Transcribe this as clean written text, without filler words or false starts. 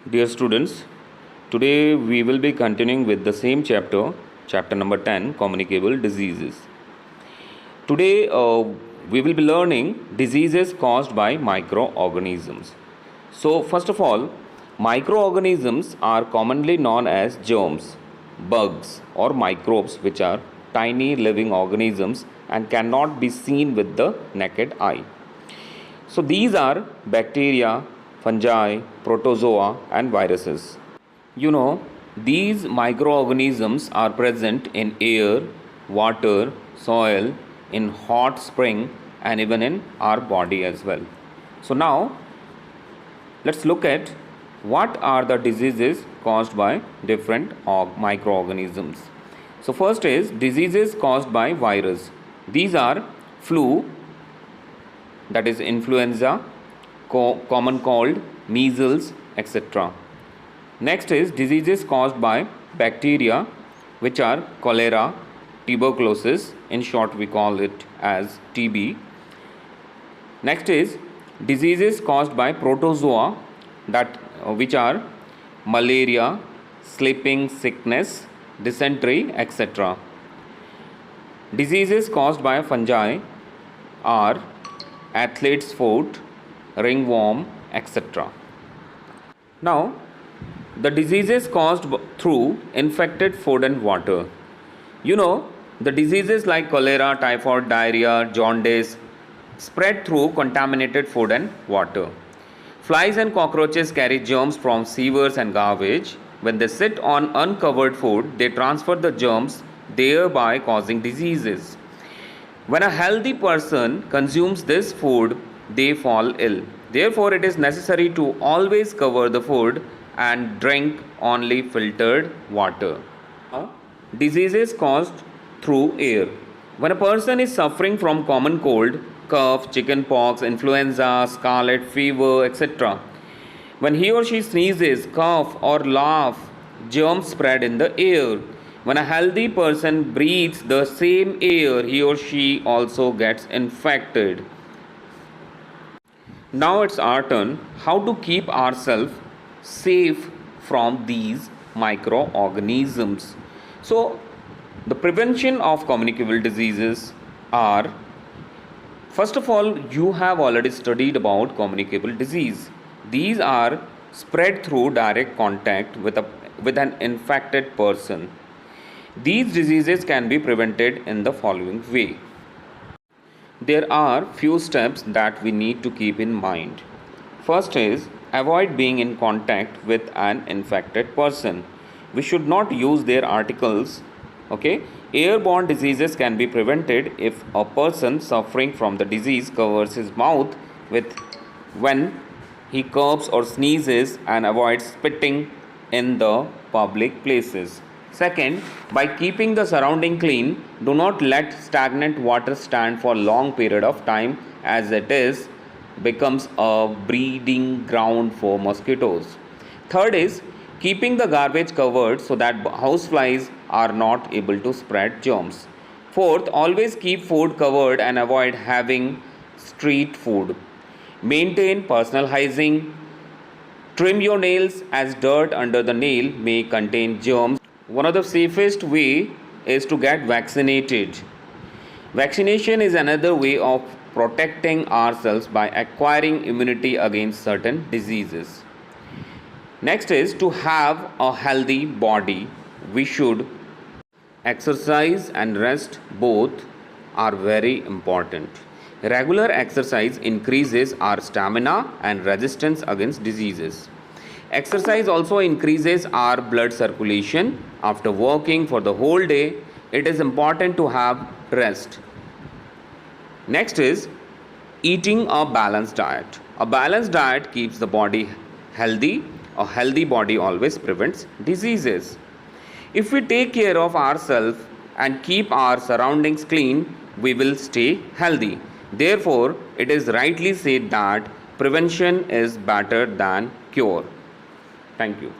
Dear students, today we will be continuing with the same chapter number 10, Communicable Diseases. Today we will be learning diseases caused by microorganisms. So, first of all, microorganisms are commonly known as germs, bugs, or microbes, which are tiny living organisms and cannot be seen with the naked eye. So these are bacteria, fungi, protozoa, and viruses. These microorganisms are present in air, water, soil, in hot spring, and even in our body as well. So now let's look at what are the diseases caused by different microorganisms. So first is diseases caused by virus. These are flu, that is influenza, common cold, measles, etc. Next is diseases caused by bacteria, which are cholera, tuberculosis, in short we call it as TB. Next is diseases caused by protozoa, which are malaria, sleeping sickness, dysentery, etc. Diseases caused by fungi are athlete's foot, ringworm, etc. Now, the diseases caused through infected food and water. The diseases like cholera, typhoid, diarrhea, jaundice spread through contaminated food and water. Flies and cockroaches carry germs from sewers and garbage. When they sit on uncovered food, they transfer the germs, thereby causing diseases. When a healthy person consumes this food, they fall ill. Therefore, it is necessary to always cover the food and drink only filtered water. Now, diseases caused through air. When a person is suffering from common cold, cough, chickenpox, influenza, scarlet fever, etc., when he or she sneezes, cough, or laugh, germs spread in the air. When a healthy person breathes the same air, he or she also gets infected. Now it's our turn how to keep ourselves safe from these microorganisms. So, the prevention of communicable diseases are, first of all, you have already studied about communicable disease. These are spread through direct contact with an infected person. These diseases can be prevented in the following way. There are few steps that we need to keep in mind. First is avoid being in contact with an infected person. We should not use their articles. Airborne diseases can be prevented if a person suffering from the disease covers his mouth when he coughs or sneezes and avoids spitting in the public places. Second, by keeping the surrounding clean, do not let stagnant water stand for a long period of time, as it becomes a breeding ground for mosquitoes. Third is keeping the garbage covered so that houseflies are not able to spread germs. Fourth, always keep food covered and avoid having street food. Maintain personal hygiene. Trim your nails, as dirt under the nail may contain germs. One of the safest way is to get vaccinated. Vaccination is another way of protecting ourselves by acquiring immunity against certain diseases. Next is to have a healthy body. We should exercise and rest, both are very important. Regular exercise increases our stamina and resistance against diseases. Exercise also increases our blood circulation. After working for the whole day, it is important to have rest. Next is eating a balanced diet. A balanced diet keeps the body healthy. A healthy body always prevents diseases. If we take care of ourselves and keep our surroundings clean, we will stay healthy. Therefore, it is rightly said that prevention is better than cure. Thank you.